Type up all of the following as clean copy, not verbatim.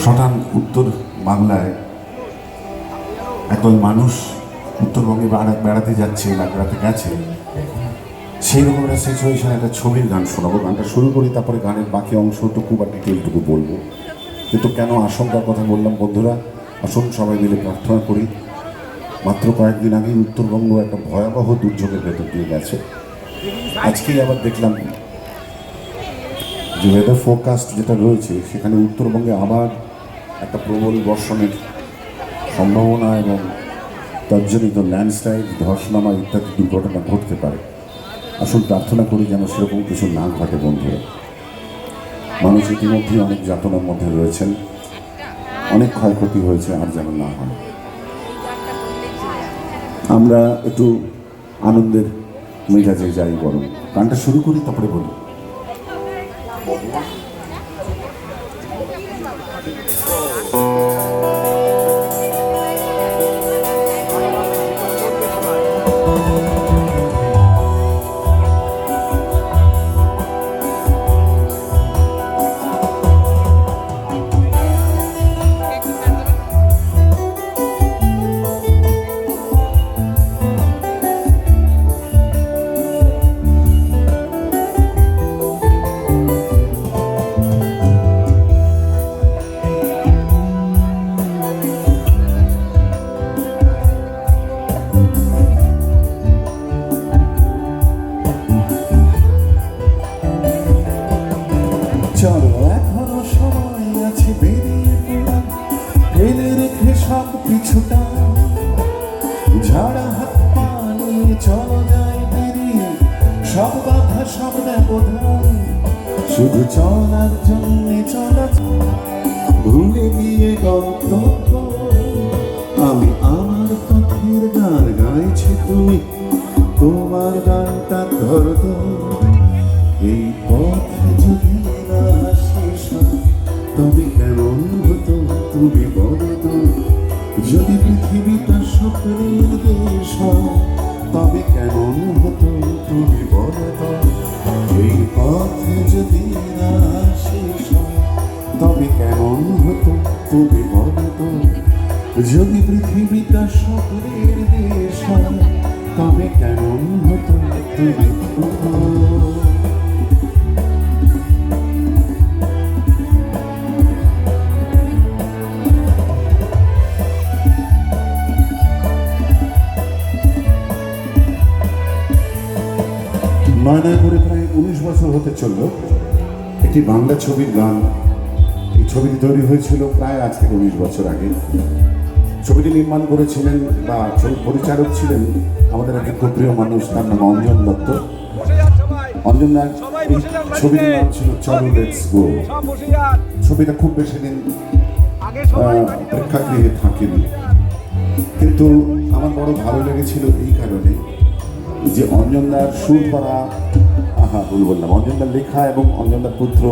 শটান উত্তর বাংলায় একদল মানুষ উত্তরবঙ্গে বেড়াতে যাচ্ছে বা বেড়াতে গেছে, সেই রকম একটা সিচুয়েশন একটা ছবির গান শোনাবো। গানটা শুরু করি, তারপরে গানের বাকি অংশটুকু বা ডিটেলটুকু বলবো। কিন্তু কেন আশঙ্কার কথা বললাম বন্ধুরা, আসুন সবাই মিলে প্রার্থনা করি। মাত্র কয়েকদিন আগেই উত্তরবঙ্গ একটা ভয়াবহ দুর্যোগের ভেতর দিয়ে গেছে। আজকেই আবার দেখলাম যে ওয়েদার ফোরকাস্ট যেটা রয়েছে সেখানে উত্তরবঙ্গে আবার একটা প্রবল বর্ষণের সম্ভাবনা এবং তজ্জনিত ল্যান্ডস্লাইড, ধসনামা ইত্যাদি দুর্ঘটনা ঘটতে পারে। আসুন প্রার্থনা করি যেন সেরকম কিছু না ঘটে বন্ধুরা। মানুষ ইতিমধ্যেই অনেক যাতনার মধ্যে রয়েছেন, অনেক ক্ষয়ক্ষতি হয়েছে, আর যেন না হয়। আমরা একটু আনন্দের মেজাজে যাই বরং। গানটা শুরু করি, তারপরে বলি। চলো এখনো সময় আছে, বেরিয়ে পড়াম, ফেলে রেখে সব পিছুটা, ঝাড়া হাত পা নিয়ে চলো যাই বেরিয়ে, সব বাধা সব ব্যবধান, শুধু চলার জন্যে চলা, ভুলে গিয়ে গন্তব্য। আমি আমার পথের গান গাইছি, তুমি তোমার গানটা ধরো তো। এই পথ যদি না শেষ হয় তবে কেমন হতো তুমি বলো তো। যদি পৃথিবীটা স্বপ্নের দেশ হয় তবে কেমন হতো তুমি বলো তো। এই পথ যদি না শেষ হয় তবে কেমন হতো তুমি বলো তো। যদি পৃথিবীটা স্বপ্নের দেশ হয় তবে কেমন হতো তুমি বলো। নয় করে প্রায় 19 বছর হতে চলল একটি বাংলা ছবির গান। এই ছবিটি তৈরি হয়েছিল প্রায় আজ থেকে 19 বছর আগে। ছবিটি নির্মাণ করেছিলেন বা ছবির পরিচালক ছিলেন আমাদের একজন খুব প্রিয় মানুষ, তার নাম অঞ্জন দত্ত। অঞ্জন দার এই ছবির নাম ছিল চলো লেটস গো। ছবিটা খুব বেশি দিন প্রেক্ষাগৃহে থাকেনি, কিন্তু আমার বড় ভালো লেগেছিল এই কারণে যে অঞ্জনদার সুর করা, ভুল বললাম, অঞ্জনদার লেখা এবং অঞ্জনদার পুত্র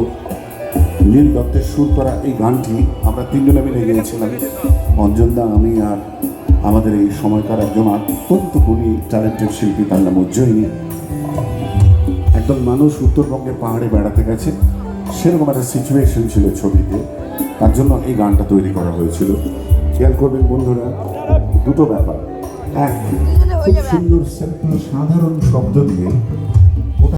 নীল দত্তের সুর করা এই গানটি আমরা তিনজনে মিলে গিয়েছিলাম। অঞ্জনদা, আমি আর আমাদের এই সময়কার একজন অত্যন্ত গুণী ট্যালেন্টেড শিল্পী, তার নাম উজ্জয়িনী। একদম মানুষ উত্তরবঙ্গের পাহাড়ে বেড়াতে গেছে, সেরকম একটা সিচুয়েশন ছিল ছবিতে, তার জন্য এই গানটা তৈরি করা হয়েছিল। খেয়াল করবেন বন্ধুরা, দুটো ব্যাপার। এক, খুব সুন্দর সিম্পল সাধারণ শব্দ দিয়ে